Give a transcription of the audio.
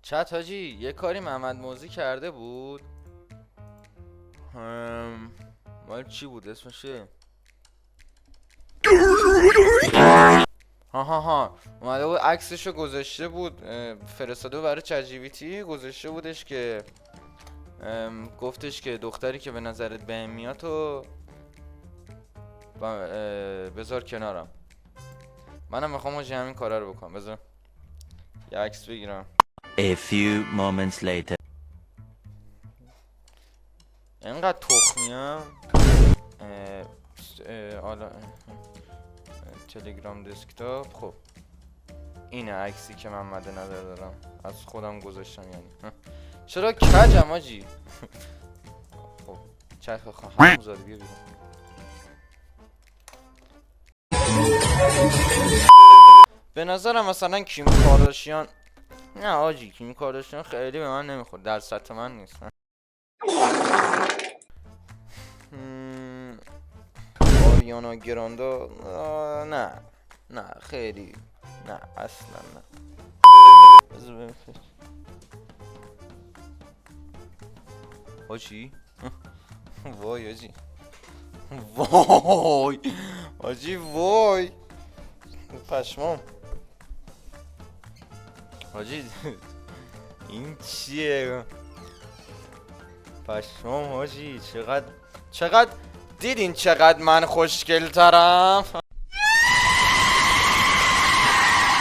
چت حاجی یه کاری محمد موزی کرده بود. مال چی بود اسمش چیه؟ ها اومده بود عکسشو گذاشته بود، فرستاده بود برای چت جی پی تی، گذاشته بودش که گفتش که دختری که به نظرت بهم میاد تو بذار کنارم. منم میخوام حاجی همین کارا رو بکنم. بذار یه عکس بگیرم. A few moments later. اینقدر تخمیم. حالا تلگرام دسکتاپ. خب اینه عکسی که من مد نظر دارم، از خودم گذاشتم یعنی. چرا کجم آجی؟ خب چرخ خواهم زاده بیا بیرون. به نظرم مثلا کیم کارداشیان، نه آجی کیم کارداشیان خیلی به من نمیخورد، در سطح من نیست. آریانا گراندا نه خیلی نه اصلا نه. بذار ببین آجی. وای آجی، وای آجی، وای پشمام آجی. این چیه؟ پشمام آجی، چقدر دیدین چقدر من خوشگل ترم؟